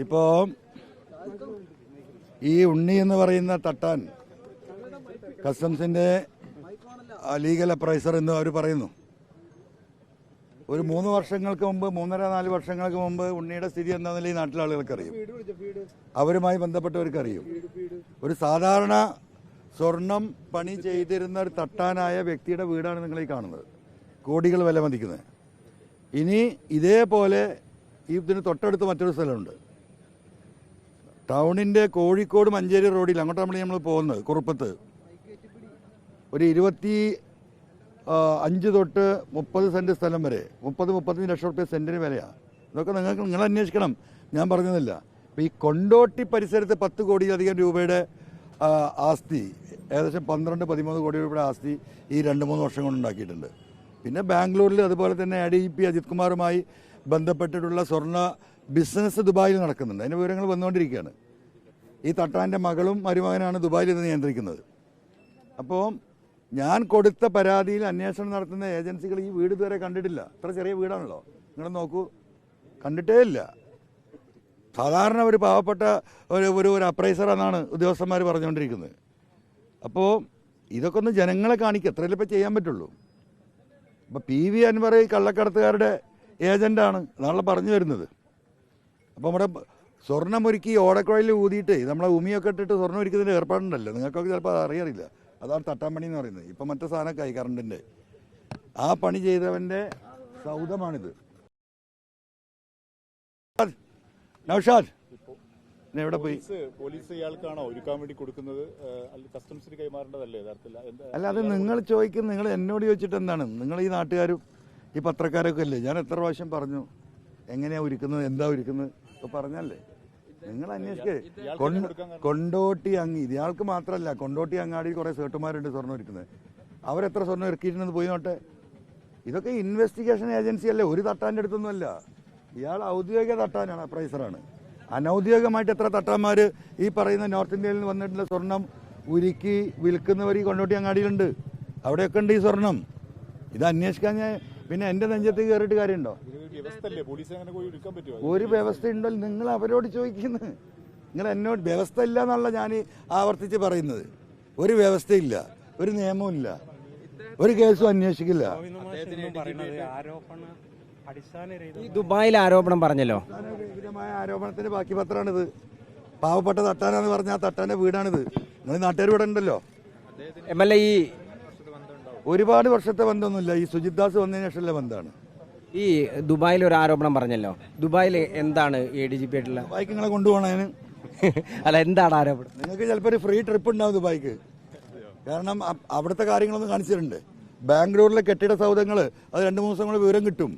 ഇപ്പോൾ ഈ ഉണ്ണി എന്ന് പറയുന്ന തട്ടാൻ കസ്റ്റംസിൻ്റെ ലീഗൽ അപ്രൈസർ എന്ന് അവർ പറയുന്നു. ഒരു 3 വർഷങ്ങൾക്ക് മുമ്പ് 3.5-4 വർഷങ്ങൾക്ക് മുമ്പ് ഉണ്ണിയുടെ സ്ഥിതി എന്താണെന്നില്ല ഈ നാട്ടിലെ ആളുകൾക്കറിയും, അവരുമായി ബന്ധപ്പെട്ടവർക്കറിയും. ഒരു സാധാരണ സ്വർണം പണി ചെയ്തിരുന്ന ഒരു തട്ടാനായ വ്യക്തിയുടെ വീടാണ് നിങ്ങൾ ഈ കാണുന്നത്, കോടികൾ വില മതിക്കുന്നത്. ഇനി ഇതേപോലെ ഇതിന് തൊട്ടടുത്ത് മറ്റൊരു സ്ഥലമുണ്ട്, ടൗണിൻ്റെ കോഴിക്കോട് മഞ്ചേരി റോഡിൽ, അങ്ങോട്ടാണ് നമ്മൾ പോകുന്നത്. കുറുപ്പത്ത് ഒരു 25 തൊട്ട് 30 സെൻറ്റ് സ്ഥലം വരെ 30-35 ലക്ഷം റുപ്യ സെൻറ്റിന് വിലയാണ്. ഇതൊക്കെ നിങ്ങൾ അന്വേഷിക്കണം, ഞാൻ പറഞ്ഞതല്ല. അപ്പോൾ ഈ കൊണ്ടോട്ടി പരിസരത്ത് 10 കോടിയിലധികം രൂപയുടെ ആസ്തി, ഏകദേശം 12-13 കോടി രൂപയുടെ ആസ്തി ഈ 2-3 വർഷം കൊണ്ട് ഉണ്ടാക്കിയിട്ടുണ്ട്. പിന്നെ ബാംഗ്ലൂരിൽ അതുപോലെ തന്നെ ADGP അജിത് കുമാറുമായി ബന്ധപ്പെട്ടിട്ടുള്ള സ്വർണ്ണ ബിസിനസ് ദുബായിൽ നടക്കുന്നുണ്ട്. അതിൻ്റെ വിവരങ്ങൾ വന്നുകൊണ്ടിരിക്കുകയാണ്. ഈ തട്ടാൻ്റെ മകളും മരുമകനാണ് ദുബായിൽ ഇത് നിയന്ത്രിക്കുന്നത്. അപ്പോൾ ഞാൻ കൊടുത്ത പരാതിയിൽ അന്വേഷണം നടത്തുന്ന ഏജൻസികൾ ഈ വീട് ഇതുവരെ കണ്ടിട്ടില്ല. ഇത്ര ചെറിയ വീടാണല്ലോ, നിങ്ങൾ നോക്കൂ, കണ്ടിട്ടേ ഇല്ല. സാധാരണ ഒരു പാവപ്പെട്ട ഒരു അപ്രൈസർ എന്നാണ് ഉദ്യോഗസ്ഥന്മാർ പറഞ്ഞുകൊണ്ടിരിക്കുന്നത്. അപ്പോൾ ഇതൊക്കെ ഒന്ന് ജനങ്ങളെ കാണിക്കുക, എത്രയല്ലേ ഇപ്പോൾ ചെയ്യാൻ പറ്റുള്ളൂ. അപ്പോൾ PV അൻവർ ഈ കള്ളക്കടത്തുകാരുടെ ഏജൻ്റാണ് എന്നാണല്ലോ പറഞ്ഞു വരുന്നത്. അപ്പോൾ നമ്മുടെ സ്വർണ്ണമൊരുക്കി ഓടക്കുഴയിൽ ഊതിയിട്ട് നമ്മളെ ഉമിയൊക്കെ ഇട്ടിട്ട് സ്വർണ്ണം ഒരുക്കുന്നതിൻ്റെ ഏർപ്പാടുണ്ടല്ലോ, നിങ്ങൾക്കൊക്കെ ചിലപ്പോൾ അത് അറിയാറില്ല. അതാണ് തട്ടാമ്പണി എന്ന് പറയുന്നത്. ഇപ്പം മറ്റേ സാധനമൊക്കെ കറണ്ടിൻ്റെ ആ പണി ചെയ്തവൻ്റെ സൗദമാണിത്. നൗഷാദ് എവിടെ പോയി? പോലീസ് ഇയാൾക്കാണോ ഒരുക്കാൻ വേണ്ടി കൊടുക്കുന്നത്? കസ്റ്റംസിന് കൈമാറേണ്ടതല്ലേ യഥാർത്ഥത്തിൽ? അല്ല, അത് നിങ്ങൾ ചോദിക്കുന്നത്, നിങ്ങൾ എന്നോട് ചോദിച്ചിട്ട് എന്താണ്? നിങ്ങൾ ഈ നാട്ടുകാരും ഈ പത്രക്കാരൊക്കെ അല്ലേ? ഞാൻ എത്ര പ്രാവശ്യം പറഞ്ഞു എങ്ങനെയാണ് ഒരുക്കുന്നത്, എന്താ ഒരുക്കുന്നത് ഇപ്പോൾ പറഞ്ഞല്ലേ? നിങ്ങൾ അന്വേഷിക്കേ. കൊണ്ടോട്ടി ഇയാൾക്ക് മാത്രമല്ല, കൊണ്ടോട്ടി അങ്ങാടിയിൽ കുറേ സേട്ടുമാരുണ്ട് സ്വർണ്ണം ഒരുക്കുന്നത്. അവരെത്ര സ്വർണ്ണം ഇറക്കിയിട്ടുണ്ടെന്ന് പോയി നോട്ടെ. ഇതൊക്കെ ഇൻവെസ്റ്റിഗേഷൻ ഏജൻസി അല്ലേ, ഒരു തട്ടാൻ്റെ അടുത്തൊന്നുമല്ല. ഇയാൾ ഔദ്യോഗിക തട്ടാനാണ്, അപ്രൈസറാണ്. അനൗദ്യോഗികമായിട്ട് എത്ര തട്ടാന്മാർ ഈ പറയുന്ന നോർത്ത് ഇന്ത്യയിൽ നിന്ന് വന്നിട്ടുള്ള സ്വർണം ഉരുക്കി വിൽക്കുന്നവർ ഈ കൊണ്ടോട്ടി അങ്ങാടിയിലുണ്ട്. അവിടെയൊക്കെ ഉണ്ട് ഈ സ്വർണം. ഇത് അന്വേഷിക്കാൻ ഞാൻ പിന്നെ എൻ്റെ നെഞ്ചത്ത് കയറിയിട്ട് കാര്യമുണ്ടോ? ഒരു വ്യവസ്ഥ ഉണ്ടോ? നിങ്ങൾ അവരോട് ചോദിക്കുന്നത്. നിങ്ങൾ എന്നോട് വ്യവസ്ഥ ഇല്ല എന്നുള്ള ഞാൻ ആവർത്തിച്ച് പറയുന്നത്. ഒരു വ്യവസ്ഥയില്ല, ഒരു നിയമവും, ഒരു കേസും അന്വേഷിക്കില്ല. ഈ ദുബായിൽ ആരോപണം പറഞ്ഞല്ലോ, വിപുലമായ ആരോപണത്തിന്റെ ബാക്കി പത്രമാണിത്. പാവപ്പെട്ട തട്ടാനാന്ന് പറഞ്ഞാൽ ആ തട്ടാന്റെ വീടാണിത്. നിങ്ങൾ നാട്ടുകാർ ഇവിടെ ഉണ്ടല്ലോ. MLA ഈ ഒരുപാട് വർഷത്തെ ബന്ധമൊന്നുമില്ല, ഈ സുജിത് ദാസ് വന്നതിന് ശേഷമുള്ള ബന്ധമാണ്. ഈ ദുബായിൽ ഒരു ആരോപണം പറഞ്ഞല്ലോ, ദുബായിൽ എന്താണ് ADGP ആയിട്ടുള്ള? ദുബായിക്ക് നിങ്ങളെ കൊണ്ടുപോകണതിന് അല്ല, എന്താണ് ആരോപണം? നിങ്ങൾക്ക് ചിലപ്പോൾ ഒരു ഫ്രീ ട്രിപ്പ് ഉണ്ടാവും ദുബായിക്ക്. കാരണം അവിടുത്തെ കാര്യങ്ങളൊന്നും കാണിച്ചിട്ടുണ്ട്. ബാംഗ്ലൂരിലെ കെട്ടിട സൗധങ്ങൾ അത് 2-3 ദിവസം കൊണ്ട് വിവരം കിട്ടും.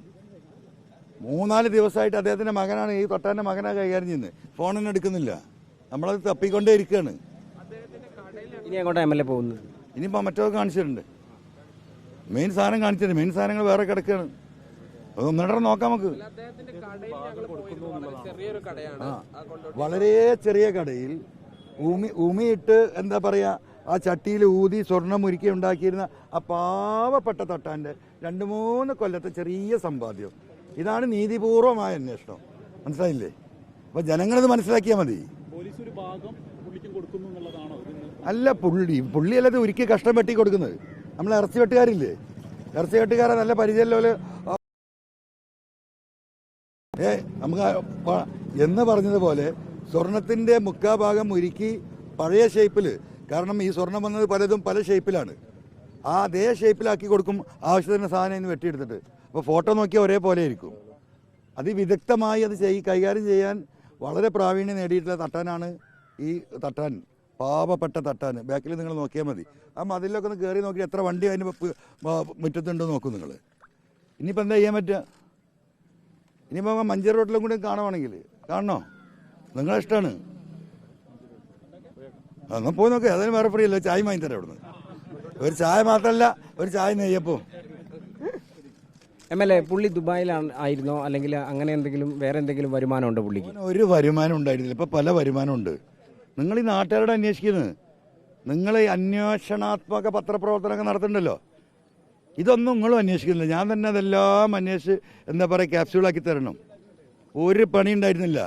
3-4 ദിവസമായിട്ട് അദ്ദേഹത്തിൻ്റെ മകനാണ്, ഈ തൊട്ടാൻ്റെ മകനാണ് കൈകാര്യം ചെയ്യുന്നത്. ഫോണൊന്നും എടുക്കുന്നില്ല, നമ്മളത് തപ്പിക്കൊണ്ടേ ഇരിക്കുകയാണ്. ഇനി അങ്ങോട്ട് MLA പോകുന്നത്? ഇനിയിപ്പോൾ മറ്റൊക്കെ കാണിച്ചിട്ടുണ്ട്, മെയിൻ സാധനം കാണിച്ചിട്ടുണ്ട്. മെയിൻ സാധനങ്ങൾ വേറെ കിടക്കുകയാണ്. അത് ഒന്നിടം നോക്കാം നമുക്ക്. വളരെ ചെറിയ കടയിൽ ഉമിയിട്ട് എന്താ പറയുക, ആ ചട്ടിയിൽ ഊതി സ്വർണം ഉരുക്കി ഉണ്ടാക്കിയിരുന്ന ആ പാവപ്പെട്ട തട്ടാൻ്റെ 2-3 കൊല്ലത്തെ ചെറിയ സമ്പാദ്യം. ഇതാണ് നീതിപൂർവമായ അന്വേഷണം, മനസ്സിലായില്ലേ? അപ്പോൾ ജനങ്ങളിത് മനസ്സിലാക്കിയാൽ മതി. അല്ല, പുള്ളിയല്ലത് ഉരുക്കി കഷ്ടം വെട്ടി കൊടുക്കുന്നത്. നമ്മൾ ഇറച്ചി വെട്ടുകാരില്ലേ, ഇറച്ചി വെട്ടുകാരെ നല്ല പരിചയമുള്ള നമുക്ക് എന്ന് പറഞ്ഞതുപോലെ സ്വർണത്തിൻ്റെ മുക്കാഭാഗം ഉരുക്കി പഴയ ഷേപ്പിൽ, കാരണം ഈ സ്വർണം വന്നത് പലതും പല ഷേപ്പിലാണ്, ആ അതേ ഷേപ്പിലാക്കി കൊടുക്കും ആവശ്യത്തിന് സാധനം ഇന്ന് വെട്ടിയെടുത്തിട്ട്. അപ്പോൾ ഫോട്ടോ നോക്കിയാൽ ഒരേപോലെ ആയിരിക്കും. അതിവിദഗ്ധമായി അത് കൈകാര്യം ചെയ്യാൻ വളരെ പ്രാവീണ്യം നേടിയിട്ടുള്ള തട്ടാനാണ് ഈ തട്ടാൻ, പാവപ്പെട്ട തട്ടാൻ. ബാക്കിൽ നിങ്ങൾ നോക്കിയാൽ മതി. ആ മതിലൊക്കെ ഒന്ന് കയറി നോക്കി എത്ര വണ്ടി അതിന് മുറ്റത്തുണ്ടോ നോക്കും നിങ്ങൾ. ഇനിയിപ്പോൾ എന്താ ചെയ്യാൻ പറ്റുക? ഇനിയിപ്പോൾ മഞ്ചേരി റോട്ടിലും കൂടി കാണുവാണെങ്കിൽ കാണണോ? നിങ്ങളെ ഇഷ്ടമാണ്. എന്നാൽ പോയി നോക്കുക, അതിന് വേറെ ഫ്രീ അല്ല, ചായ വാങ്ങി തരാം അവിടുന്ന്. ഒരു ചായ മാത്രമല്ല, ഒരു ചായ നെയ്യപ്പോൾ. MLA പുള്ളി ദുബായിലായിരുന്നോ, അല്ലെങ്കിൽ അങ്ങനെ എന്തെങ്കിലും വേറെ എന്തെങ്കിലും വരുമാനം ഉണ്ടോ പുള്ളിക്ക്? ഒരു വരുമാനം ഉണ്ടായിരുന്നില്ല, ഇപ്പോൾ പല വരുമാനമുണ്ട്. നിങ്ങൾ ഈ നാട്ടുകാരോട് അന്വേഷിക്കുന്നത്, നിങ്ങൾ ഈ അന്വേഷണാത്മക പത്രപ്രവർത്തനമൊക്കെ നടത്തുന്നുണ്ടല്ലോ, ഇതൊന്നും നിങ്ങളും അന്വേഷിക്കുന്നില്ല. ഞാൻ തന്നെ അതെല്ലാം അന്വേഷിച്ച് എന്താ പറയുക ക്യാപ്സ്യൂളാക്കി തരണം. ഒരു പണി ഉണ്ടായിരുന്നില്ല.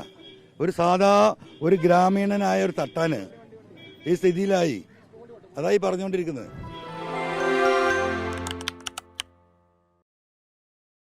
ഒരു സാധാ ഒരു ഗ്രാമീണനായ ഒരു തട്ടാന് ഈ സ്ഥിതിയിലായി. അതായി പറഞ്ഞുകൊണ്ടിരിക്കുന്നത്.